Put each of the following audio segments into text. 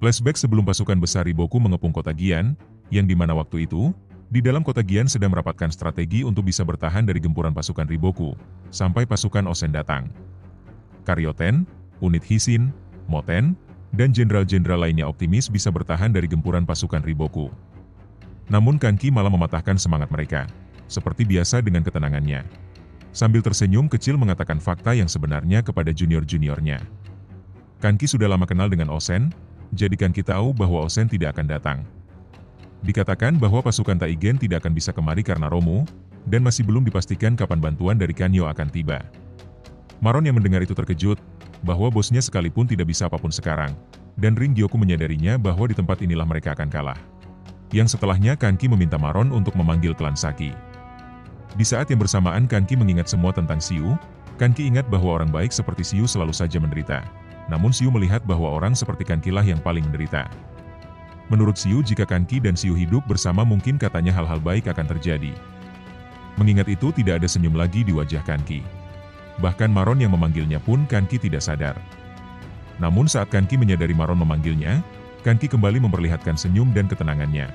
Flashback sebelum pasukan besar Riboku mengepung kota Gian, yang di mana waktu itu, di dalam kota Gian sedang merapatkan strategi untuk bisa bertahan dari gempuran pasukan Riboku, sampai pasukan Osen datang. Karyoten, unit Hisin, Moten, dan jenderal-jenderal lainnya optimis bisa bertahan dari gempuran pasukan Riboku. Namun Kanki malah mematahkan semangat mereka, seperti biasa dengan ketenangannya. Sambil tersenyum kecil mengatakan fakta yang sebenarnya kepada junior-juniornya. Kanki sudah lama kenal dengan Osen, jadi Kanki tahu bahwa Osen tidak akan datang. Dikatakan bahwa pasukan Taigen tidak akan bisa kemari karena Romu, dan masih belum dipastikan kapan bantuan dari Kanyo akan tiba. Maron yang mendengar itu terkejut, bahwa bosnya sekalipun tidak bisa apapun sekarang, dan Rin Gyoku menyadarinya bahwa di tempat inilah mereka akan kalah. Yang setelahnya Kanki meminta Maron untuk memanggil klan Saki. Di saat yang bersamaan Kanki mengingat semua tentang Xiu, Kanki ingat bahwa orang baik seperti Xiu selalu saja menderita. Namun Xiu melihat bahwa orang seperti Kanki lah yang paling menderita. Menurut Xiu jika Kanki dan Xiu hidup bersama mungkin katanya hal-hal baik akan terjadi. Mengingat itu tidak ada senyum lagi di wajah Kanki. Bahkan Maron yang memanggilnya pun Kanki tidak sadar. Namun saat Kanki menyadari Maron memanggilnya, Kanki kembali memperlihatkan senyum dan ketenangannya.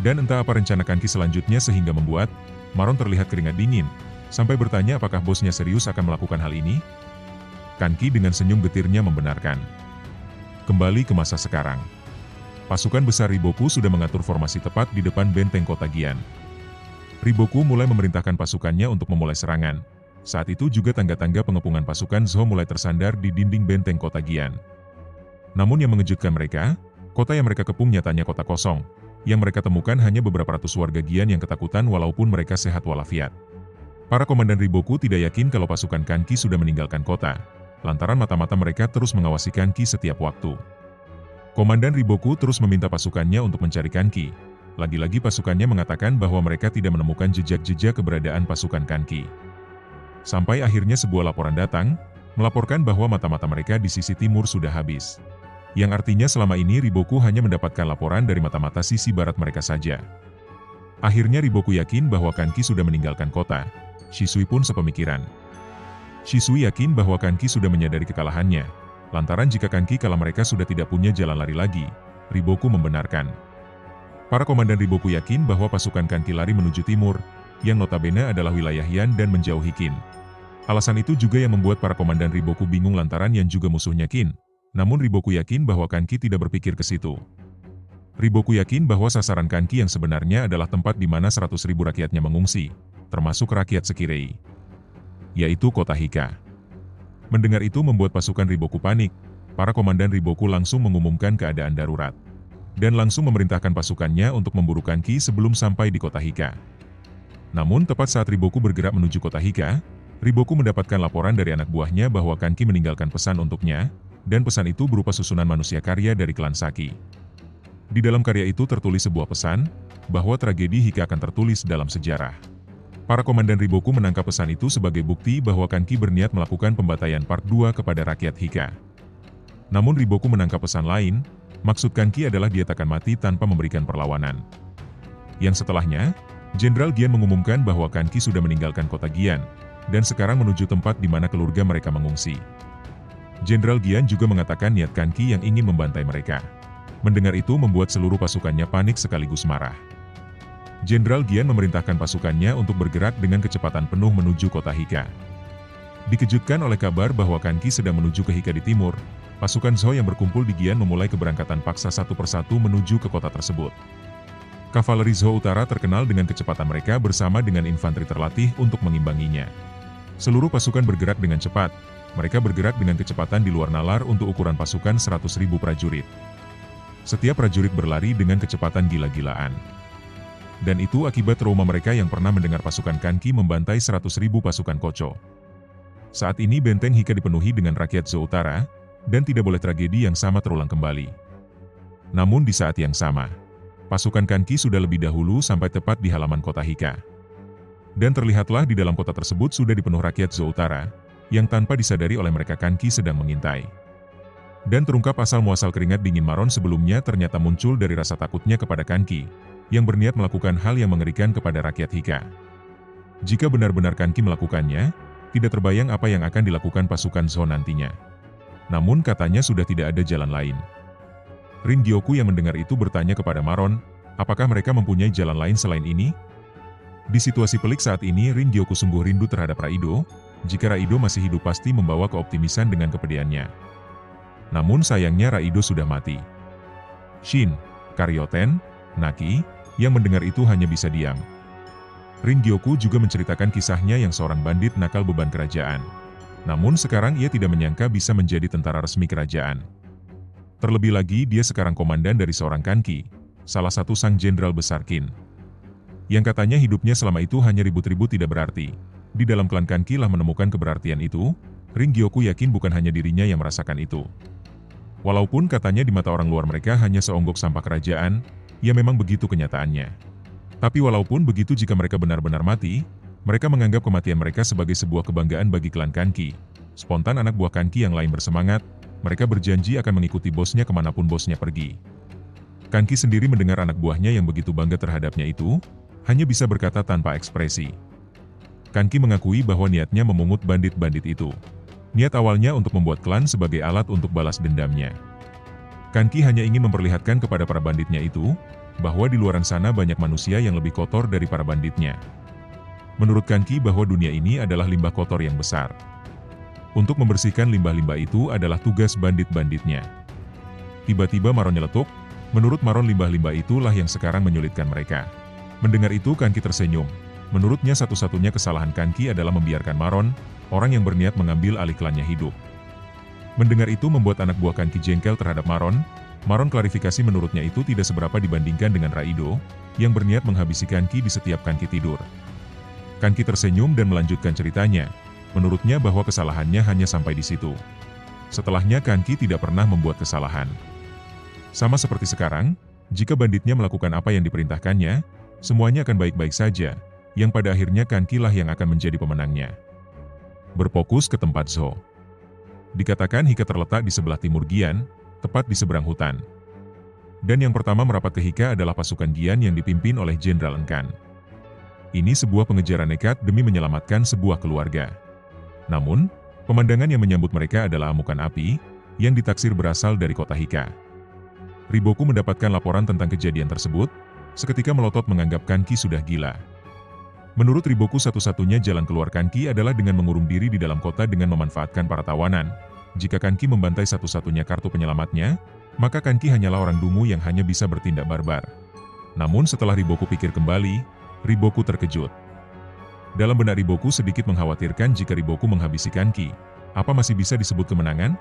Dan entah apa rencana Kanki selanjutnya sehingga membuat Maron terlihat keringat dingin, sampai bertanya apakah bosnya serius akan melakukan hal ini? Kanki dengan senyum getirnya membenarkan. Kembali ke masa sekarang. Pasukan besar Riboku sudah mengatur formasi tepat di depan benteng kota Gian. Riboku mulai memerintahkan pasukannya untuk memulai serangan. Saat itu juga tangga-tangga pengepungan pasukan Zhou mulai tersandar di dinding benteng kota Gian. Namun yang mengejutkan mereka, kota yang mereka kepung nyatanya kota kosong. Yang mereka temukan hanya beberapa ratus warga Gian yang ketakutan walaupun mereka sehat walafiat. Para komandan Riboku tidak yakin kalau pasukan Kanki sudah meninggalkan kota. Lantaran mata-mata mereka terus mengawasi Kanki setiap waktu. Komandan Riboku terus meminta pasukannya untuk mencari Kanki. Lagi-lagi pasukannya mengatakan bahwa mereka tidak menemukan jejak-jejak keberadaan pasukan Kanki. Sampai akhirnya sebuah laporan datang, melaporkan bahwa mata-mata mereka di sisi timur sudah habis. Yang artinya selama ini Riboku hanya mendapatkan laporan dari mata-mata sisi barat mereka saja. Akhirnya Riboku yakin bahwa Kanki sudah meninggalkan kota. Shisui pun sepemikiran. Shisui yakin bahwa Kanki sudah menyadari kekalahannya, lantaran jika Kanki kalah mereka sudah tidak punya jalan lari lagi. Riboku membenarkan. Para komandan Riboku yakin bahwa pasukan Kanki lari menuju timur, yang notabene adalah wilayah Yan dan menjauhi Qin. Alasan itu juga yang membuat para komandan Riboku bingung lantaran Yan juga musuhnya Qin. Namun Riboku yakin bahwa Kanki tidak berpikir ke situ. Riboku yakin bahwa sasaran Kanki yang sebenarnya adalah tempat di mana 100.000 rakyatnya mengungsi, termasuk rakyat Sekirei, yaitu kota Hika. Mendengar itu membuat pasukan Riboku panik. Para komandan Riboku langsung mengumumkan keadaan darurat. Dan langsung memerintahkan pasukannya untuk memburu Kanki sebelum sampai di kota Hika. Namun tepat saat Riboku bergerak menuju kota Hika, Riboku mendapatkan laporan dari anak buahnya bahwa Kanki meninggalkan pesan untuknya, dan pesan itu berupa susunan manusia karya dari klan Saki. Di dalam karya itu tertulis sebuah pesan, bahwa tragedi Hika akan tertulis dalam sejarah. Para komandan Riboku menangkap pesan itu sebagai bukti bahwa Kanki berniat melakukan pembantaian part 2 kepada rakyat Hika. Namun Riboku menangkap pesan lain, maksud Kanki adalah dia takkan mati tanpa memberikan perlawanan. Yang setelahnya, Jenderal Gian mengumumkan bahwa Kanki sudah meninggalkan kota Gian, dan sekarang menuju tempat di mana keluarga mereka mengungsi. Jenderal Gian juga mengatakan niat Kanki yang ingin membantai mereka. Mendengar itu membuat seluruh pasukannya panik sekaligus marah. Jenderal Gian memerintahkan pasukannya untuk bergerak dengan kecepatan penuh menuju kota Hika. Dikejutkan oleh kabar bahwa Kanki sedang menuju ke Hika di timur, pasukan Zhou yang berkumpul di Gian memulai keberangkatan paksa satu persatu menuju ke kota tersebut. Kavaleri Zhou Utara terkenal dengan kecepatan mereka bersama dengan infanteri terlatih untuk mengimbanginya. Seluruh pasukan bergerak dengan cepat, mereka bergerak dengan kecepatan di luar nalar untuk ukuran pasukan 100.000 prajurit. Setiap prajurit berlari dengan kecepatan gila-gilaan. Dan itu akibat trauma mereka yang pernah mendengar pasukan Kanki membantai 100.000 pasukan Kocho. Saat ini benteng Hika dipenuhi dengan rakyat Zhou Utara, dan tidak boleh tragedi yang sama terulang kembali. Namun di saat yang sama, pasukan Kanki sudah lebih dahulu sampai tepat di halaman kota Hika. Dan terlihatlah di dalam kota tersebut sudah dipenuh rakyat Zhou Utara, yang tanpa disadari oleh mereka Kanki sedang mengintai. Dan terungkap asal-muasal keringat dingin Maron sebelumnya ternyata muncul dari rasa takutnya kepada Kanki, yang berniat melakukan hal yang mengerikan kepada rakyat Hika. Jika benar-benar Kanki melakukannya, tidak terbayang apa yang akan dilakukan pasukan Zhou nantinya. Namun katanya sudah tidak ada jalan lain. Rin Gyoku yang mendengar itu bertanya kepada Maron, apakah mereka mempunyai jalan lain selain ini? Di situasi pelik saat ini Rin Gyoku sungguh rindu terhadap Raido, jika Raido masih hidup pasti membawa keoptimisan dengan kepediannya. Namun sayangnya Raido sudah mati. Shin, Karyoten, Naki, yang mendengar itu hanya bisa diam. Rin Gyoku juga menceritakan kisahnya yang seorang bandit nakal beban kerajaan. Namun sekarang ia tidak menyangka bisa menjadi tentara resmi kerajaan. Terlebih lagi dia sekarang komandan dari seorang Kanki, salah satu sang jenderal besar Qin. Yang katanya hidupnya selama itu hanya ribut-ribut tidak berarti. Di dalam klan Kanki lah menemukan keberartian itu, Rin Gyoku yakin bukan hanya dirinya yang merasakan itu. Walaupun katanya di mata orang luar mereka hanya seonggok sampah kerajaan, ya memang begitu kenyataannya. Tapi walaupun begitu jika mereka benar-benar mati, mereka menganggap kematian mereka sebagai sebuah kebanggaan bagi klan Kanki. Spontan anak buah Kanki yang lain bersemangat, mereka berjanji akan mengikuti bosnya kemanapun bosnya pergi. Kanki sendiri mendengar anak buahnya yang begitu bangga terhadapnya itu, hanya bisa berkata tanpa ekspresi. Kanki mengakui bahwa niatnya memungut bandit-bandit itu. Niat awalnya untuk membuat klan sebagai alat untuk balas dendamnya. Kanki hanya ingin memperlihatkan kepada para banditnya itu, bahwa di luar sana banyak manusia yang lebih kotor dari para banditnya. Menurut Kanki bahwa dunia ini adalah limbah kotor yang besar. Untuk membersihkan limbah-limbah itu adalah tugas bandit-banditnya. Tiba-tiba Maron nyeletuk, menurut Maron limbah-limbah itulah yang sekarang menyulitkan mereka. Mendengar itu Kanki tersenyum. Menurutnya satu-satunya kesalahan Kanki adalah membiarkan Maron, orang yang berniat mengambil alih klannya hidup. Mendengar itu membuat anak buah Kanki jengkel terhadap Maron. Maron klarifikasi menurutnya itu tidak seberapa dibandingkan dengan Raido, yang berniat menghabisi Kanki di setiap Kanki tidur. Kanki tersenyum dan melanjutkan ceritanya. Menurutnya bahwa kesalahannya hanya sampai di situ. Setelahnya Kanki tidak pernah membuat kesalahan. Sama seperti sekarang, jika banditnya melakukan apa yang diperintahkannya, semuanya akan baik-baik saja, yang pada akhirnya Kanki lah yang akan menjadi pemenangnya. Berfokus ke tempat Zhou. Dikatakan Hika terletak di sebelah timur Gian, tepat di seberang hutan. Dan yang pertama merapat ke Hika adalah pasukan Gian yang dipimpin oleh Jenderal Enkan. Ini sebuah pengejaran nekat demi menyelamatkan sebuah keluarga. Namun, pemandangan yang menyambut mereka adalah amukan api, yang ditaksir berasal dari kota Hika. Riboku mendapatkan laporan tentang kejadian tersebut, seketika melotot menganggap Kanki sudah gila. Menurut Riboku satu-satunya jalan keluar Kanki adalah dengan mengurung diri di dalam kota dengan memanfaatkan para tawanan. Jika Kanki membantai satu-satunya kartu penyelamatnya, maka Kanki hanyalah orang dungu yang hanya bisa bertindak barbar. Namun setelah Riboku pikir kembali, Riboku terkejut. Dalam benak Riboku sedikit mengkhawatirkan jika Riboku menghabisi Kanki, apa masih bisa disebut kemenangan?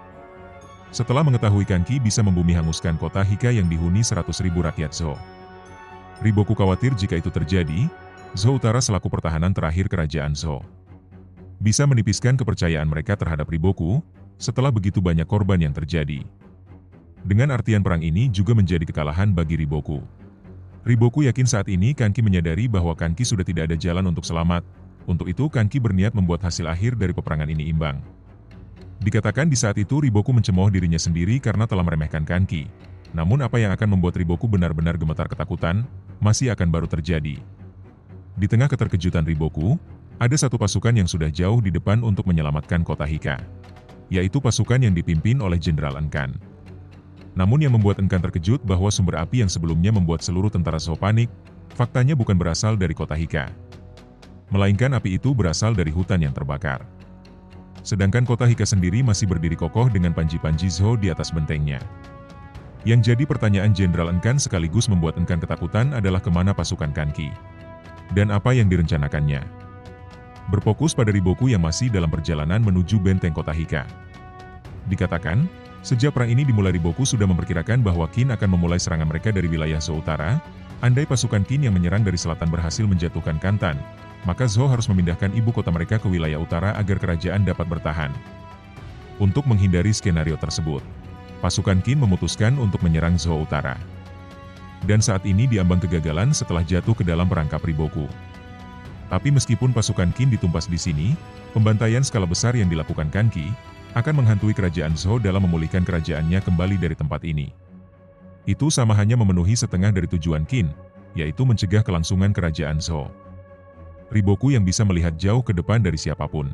Setelah mengetahui Kanki bisa membumi hanguskan kota Hika yang dihuni 100.000 rakyat Zhou. Riboku khawatir jika itu terjadi, Zhou Utara selaku pertahanan terakhir kerajaan Zhou bisa menipiskan kepercayaan mereka terhadap Riboku, setelah begitu banyak korban yang terjadi. Dengan artian perang ini juga menjadi kekalahan bagi Riboku. Riboku yakin saat ini Kanki menyadari bahwa Kanki sudah tidak ada jalan untuk selamat. Untuk itu Kanki berniat membuat hasil akhir dari peperangan ini imbang. Dikatakan di saat itu Riboku mencemooh dirinya sendiri karena telah meremehkan Kanki. Namun apa yang akan membuat Riboku benar-benar gemetar ketakutan, masih akan baru terjadi. Di tengah keterkejutan Riboku, ada satu pasukan yang sudah jauh di depan untuk menyelamatkan kota Hika. Yaitu pasukan yang dipimpin oleh Jenderal Enkan. Namun yang membuat Enkan terkejut bahwa sumber api yang sebelumnya membuat seluruh tentara Zhou panik, faktanya bukan berasal dari kota Hika. Melainkan api itu berasal dari hutan yang terbakar. Sedangkan kota Hika sendiri masih berdiri kokoh dengan panji-panji Zhou di atas bentengnya. Yang jadi pertanyaan Jenderal Enkan sekaligus membuat Enkan ketakutan adalah kemana pasukan Kanki. Dan apa yang direncanakannya. Berfokus pada Riboku yang masih dalam perjalanan menuju benteng kota Hika. Dikatakan, sejak perang ini dimulai Riboku sudah memperkirakan bahwa Qin akan memulai serangan mereka dari wilayah Zhou Utara. Andai pasukan Qin yang menyerang dari selatan berhasil menjatuhkan Kantan, maka Zhou harus memindahkan ibu kota mereka ke wilayah utara agar kerajaan dapat bertahan. Untuk menghindari skenario tersebut, pasukan Qin memutuskan untuk menyerang Zhou Utara. Dan saat ini diambang kegagalan setelah jatuh ke dalam perangkap Riboku. Tapi meskipun pasukan Qin ditumpas di sini, pembantaian skala besar yang dilakukan Kanki akan menghantui kerajaan Zhou dalam memulihkan kerajaannya kembali dari tempat ini. Itu sama hanya memenuhi setengah dari tujuan Qin, yaitu mencegah kelangsungan kerajaan Zhou. Riboku yang bisa melihat jauh ke depan dari siapapun,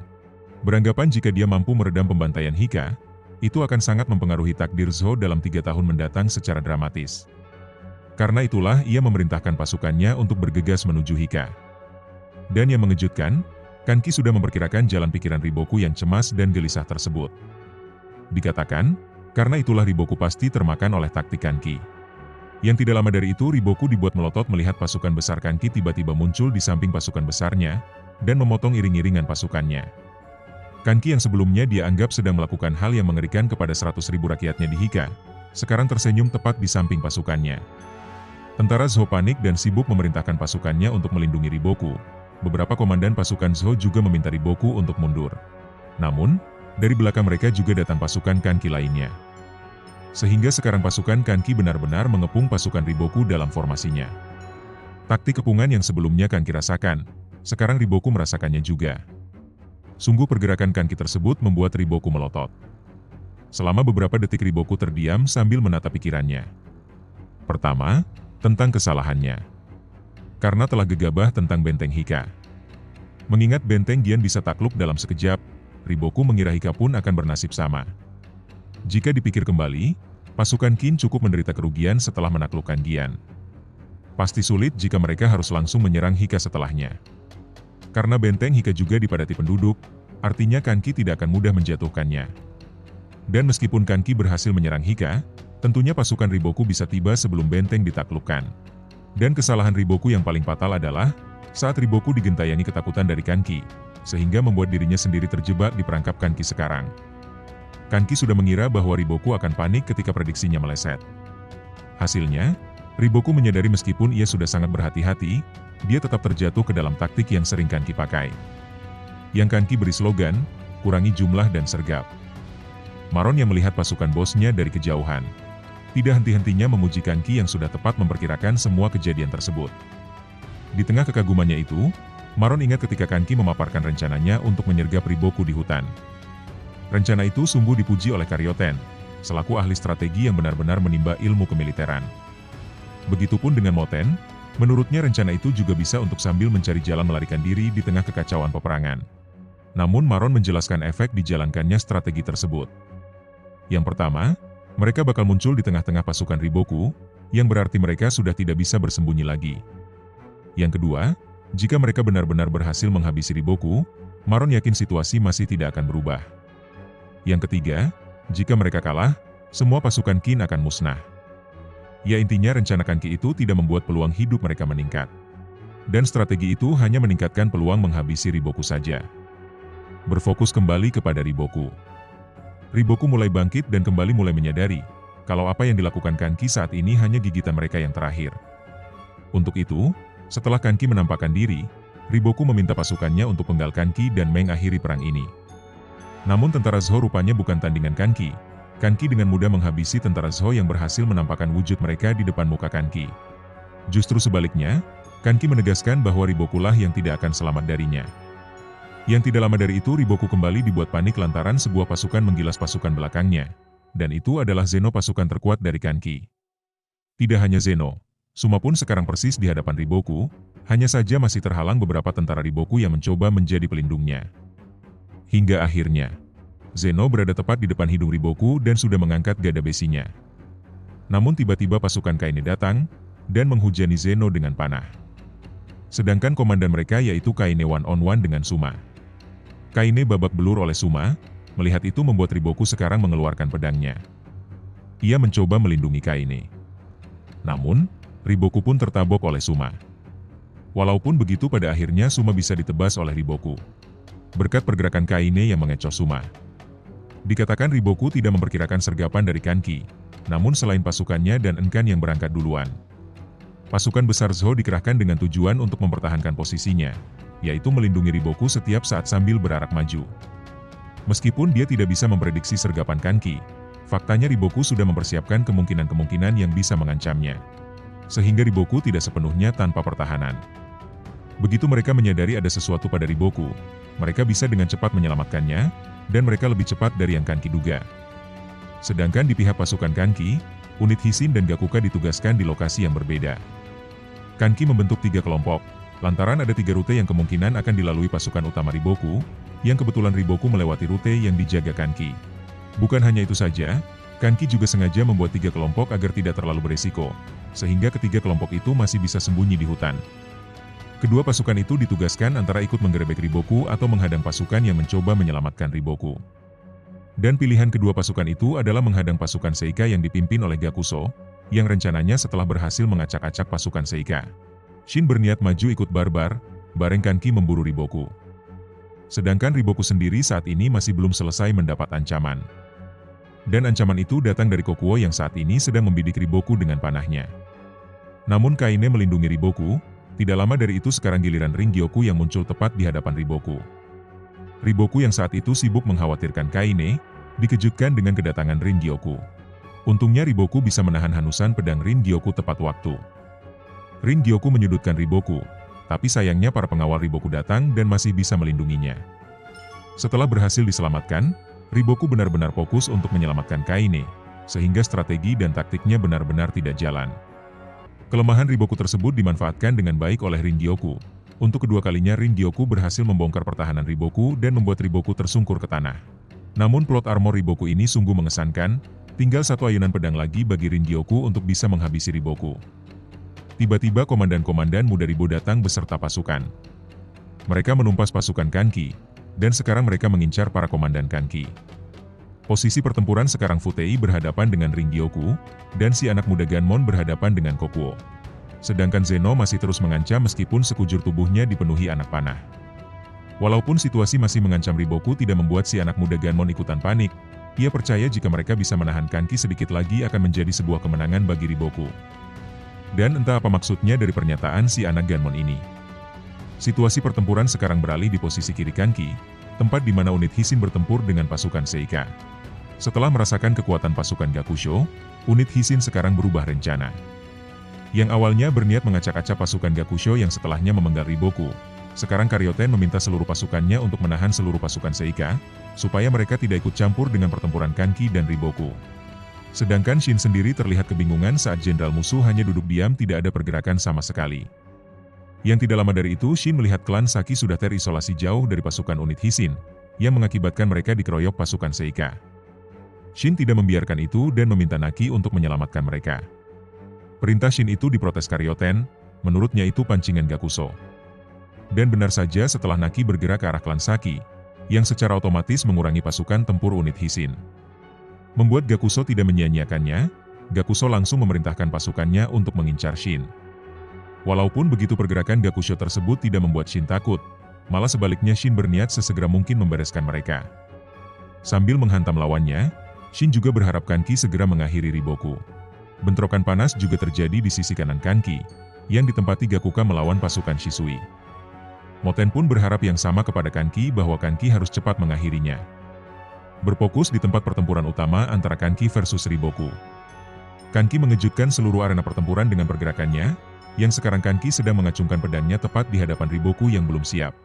beranggapan jika dia mampu meredam pembantaian Hika, Itu akan sangat mempengaruhi takdir Zhou dalam 3 tahun mendatang secara dramatis. Karena itulah ia memerintahkan pasukannya untuk bergegas menuju Hika. Dan yang mengejutkan, Kanki sudah memperkirakan jalan pikiran Riboku yang cemas dan gelisah tersebut. Dikatakan, karena itulah Riboku pasti termakan oleh taktik Kanki. Yang tidak lama dari itu Riboku dibuat melotot melihat pasukan besar Kanki tiba-tiba muncul di samping pasukan besarnya, dan memotong iring-iringan pasukannya. Kanki yang sebelumnya dia anggap sedang melakukan hal yang mengerikan kepada 100.000 rakyatnya di Hika, sekarang tersenyum tepat di samping pasukannya. Tentara Zhou panik dan sibuk memerintahkan pasukannya untuk melindungi Riboku. Beberapa komandan pasukan Zhou juga meminta Riboku untuk mundur. Namun, dari belakang mereka juga datang pasukan Kanki lainnya. Sehingga sekarang pasukan Kanki benar-benar mengepung pasukan Riboku dalam formasinya. Taktik kepungan yang sebelumnya Kanki rasakan, sekarang Riboku merasakannya juga. Sungguh pergerakan Kanki tersebut membuat Riboku melotot. Selama beberapa detik Riboku terdiam sambil menatap pikirannya. Pertama, tentang kesalahannya. Karena telah gegabah tentang benteng Hika. Mengingat benteng Gian bisa takluk dalam sekejap, Riboku mengira Hika pun akan bernasib sama. Jika dipikir kembali, pasukan Qin cukup menderita kerugian setelah menaklukkan Gian. Pasti sulit jika mereka harus langsung menyerang Hika setelahnya. Karena benteng Hika juga dipadati penduduk, artinya Kanki tidak akan mudah menjatuhkannya. Dan meskipun Kanki berhasil menyerang Hika, tentunya pasukan Riboku bisa tiba sebelum benteng ditaklukkan. Dan kesalahan Riboku yang paling fatal adalah, saat Riboku digentayani ketakutan dari Kanki, sehingga membuat dirinya sendiri terjebak di perangkap Kanki sekarang. Kanki sudah mengira bahwa Riboku akan panik ketika prediksinya meleset. Hasilnya, Riboku menyadari meskipun ia sudah sangat berhati-hati, dia tetap terjatuh ke dalam taktik yang sering Kanki pakai. Yang Kanki beri slogan, kurangi jumlah dan sergap. Maron yang melihat pasukan bosnya dari kejauhan, tidak henti-hentinya memuji Kanki yang sudah tepat memperkirakan semua kejadian tersebut. Di tengah kekagumannya itu, Maron ingat ketika Kanki memaparkan rencananya untuk menyergap Riboku di hutan. Rencana itu sungguh dipuji oleh Karyoten, selaku ahli strategi yang benar-benar menimba ilmu kemiliteran. Begitupun dengan Moten, menurutnya rencana itu juga bisa untuk sambil mencari jalan melarikan diri di tengah kekacauan peperangan. Namun Maron menjelaskan efek dijalankannya strategi tersebut. Yang pertama, mereka bakal muncul di tengah-tengah pasukan Riboku, yang berarti mereka sudah tidak bisa bersembunyi lagi. Yang kedua, jika mereka benar-benar berhasil menghabisi Riboku, Maron yakin situasi masih tidak akan berubah. Yang ketiga, jika mereka kalah, semua pasukan Qin akan musnah. Ya intinya rencana Kanki itu tidak membuat peluang hidup mereka meningkat. Dan strategi itu hanya meningkatkan peluang menghabisi Riboku saja. Berfokus kembali kepada Riboku. Riboku mulai bangkit dan kembali mulai menyadari, kalau apa yang dilakukan Kanki saat ini hanya gigitan mereka yang terakhir. Untuk itu, setelah Kanki menampakkan diri, Riboku meminta pasukannya untuk penggal Kanki dan mengakhiri perang ini. Namun tentara Zhou rupanya bukan tandingan Kanki. Kanki dengan mudah menghabisi tentara Zhou yang berhasil menampakkan wujud mereka di depan muka Kanki. Justru sebaliknya, Kanki menegaskan bahwa Ribokulah yang tidak akan selamat darinya. Yang tidak lama dari itu Riboku kembali dibuat panik lantaran sebuah pasukan menggilas pasukan belakangnya. Dan itu adalah Zeno pasukan terkuat dari Kanki. Tidak hanya Zeno, Suma pun sekarang persis di hadapan Riboku, hanya saja masih terhalang beberapa tentara Riboku yang mencoba menjadi pelindungnya. Hingga akhirnya, Zeno berada tepat di depan hidung Riboku dan sudah mengangkat gada besinya. Namun tiba-tiba pasukan Kaine datang, dan menghujani Zeno dengan panah. Sedangkan komandan mereka yaitu Kaine one-on-one dengan Suma. Kaine babak belur oleh Suma, melihat itu membuat Riboku sekarang mengeluarkan pedangnya. Ia mencoba melindungi Kaine. Namun, Riboku pun tertabok oleh Suma. Walaupun begitu pada akhirnya Suma bisa ditebas oleh Riboku. Berkat pergerakan Kaine yang mengecoh Suma. Dikatakan Riboku tidak memperkirakan sergapan dari Kanki, namun selain pasukannya dan Enkan yang berangkat duluan. Pasukan besar Zhou dikerahkan dengan tujuan untuk mempertahankan posisinya, yaitu melindungi Riboku setiap saat sambil berarak maju. Meskipun dia tidak bisa memprediksi sergapan Kanki, faktanya Riboku sudah mempersiapkan kemungkinan-kemungkinan yang bisa mengancamnya. Sehingga Riboku tidak sepenuhnya tanpa pertahanan. Begitu mereka menyadari ada sesuatu pada Riboku, mereka bisa dengan cepat menyelamatkannya, dan mereka lebih cepat dari yang Kanki duga. Sedangkan di pihak pasukan Kanki, unit Hisin dan Gakuka ditugaskan di lokasi yang berbeda. Kanki membentuk 3 kelompok, lantaran ada 3 rute yang kemungkinan akan dilalui pasukan utama Riboku, yang kebetulan Riboku melewati rute yang dijaga Kanki. Bukan hanya itu saja, Kanki juga sengaja membuat 3 kelompok agar tidak terlalu beresiko, sehingga ketiga kelompok itu masih bisa sembunyi di hutan. Kedua pasukan itu ditugaskan antara ikut menggerebek Riboku atau menghadang pasukan yang mencoba menyelamatkan Riboku. Dan pilihan kedua pasukan itu adalah menghadang pasukan Seika yang dipimpin oleh Gakuso, yang rencananya setelah berhasil mengacak-acak pasukan Seika, Shin berniat maju ikut barbar, bareng Kanki memburu Riboku. Sedangkan Riboku sendiri saat ini masih belum selesai mendapat ancaman. Dan ancaman itu datang dari Kokuo yang saat ini sedang membidik Riboku dengan panahnya. Namun Kaine melindungi Riboku, tidak lama dari itu sekarang giliran Ringgyoku yang muncul tepat di hadapan Riboku. Riboku yang saat itu sibuk mengkhawatirkan Kaine, dikejutkan dengan kedatangan Ringgyoku. Untungnya Riboku bisa menahan hanusan pedang Ringgyoku tepat waktu. Ringgyoku menyudutkan Riboku, tapi sayangnya para pengawal Riboku datang dan masih bisa melindunginya. Setelah berhasil diselamatkan, Riboku benar-benar fokus untuk menyelamatkan Kaine, sehingga strategi dan taktiknya benar-benar tidak jalan. Kelemahan Riboku tersebut dimanfaatkan dengan baik oleh Ringgyoku. Untuk kedua kalinya Ringgyoku berhasil membongkar pertahanan Riboku dan membuat Riboku tersungkur ke tanah. Namun plot armor Riboku ini sungguh mengesankan, tinggal satu ayunan pedang lagi bagi Ringgyoku untuk bisa menghabisi Riboku. Tiba-tiba komandan-komandan muda Ribo datang beserta pasukan. Mereka menumpas pasukan Kanki, dan sekarang mereka mengincar para komandan Kanki. Posisi pertempuran sekarang Futei berhadapan dengan Ringgyoku, dan si anak muda Ganmon berhadapan dengan Kokuo. Sedangkan Zeno masih terus mengancam meskipun sekujur tubuhnya dipenuhi anak panah. Walaupun situasi masih mengancam Riboku tidak membuat si anak muda Ganmon ikutan panik, ia percaya jika mereka bisa menahan Kanki sedikit lagi akan menjadi sebuah kemenangan bagi Riboku. Dan entah apa maksudnya dari pernyataan si anak Ganmon ini. Situasi pertempuran sekarang beralih di posisi kiri Kanki, tempat di mana unit Hishin bertempur dengan pasukan Seika. Setelah merasakan kekuatan pasukan Gakusho, unit Hishin sekarang berubah rencana. Yang awalnya berniat mengacak-acak pasukan Gakusho yang setelahnya memenggal Riboku, sekarang Karyoten meminta seluruh pasukannya untuk menahan seluruh pasukan Seika, supaya mereka tidak ikut campur dengan pertempuran Kanki dan Riboku. Sedangkan Shin sendiri terlihat kebingungan saat jenderal musuh hanya duduk diam tidak ada pergerakan sama sekali. Yang tidak lama dari itu Shin melihat klan Saki sudah terisolasi jauh dari pasukan unit Hishin, yang mengakibatkan mereka dikeroyok pasukan Seika. Shin tidak membiarkan itu dan meminta Naki untuk menyelamatkan mereka. Perintah Shin itu diprotes Karyoten, menurutnya itu pancingan Gakuso. Dan benar saja setelah Naki bergerak ke arah klan Saki, yang secara otomatis mengurangi pasukan tempur unit Hishin. Membuat Gakuso tidak menyia-nyiakannya, Gakuso langsung memerintahkan pasukannya untuk mengincar Shin. Walaupun begitu pergerakan Gakusho tersebut tidak membuat Shin takut, malah sebaliknya Shin berniat sesegera mungkin membereskan mereka. Sambil menghantam lawannya, Shin juga berharap Kanki segera mengakhiri Riboku. Bentrokan panas juga terjadi di sisi kanan Kanki, yang ditempati Gakuka melawan pasukan Shisui. Moten pun berharap yang sama kepada Kanki bahwa Kanki harus cepat mengakhirinya. Berfokus di tempat pertempuran utama antara Kanki versus Riboku. Kanki mengejutkan seluruh arena pertempuran dengan pergerakannya, yang sekarang Kanki sedang mengacungkan pedangnya tepat di hadapan Riboku yang belum siap.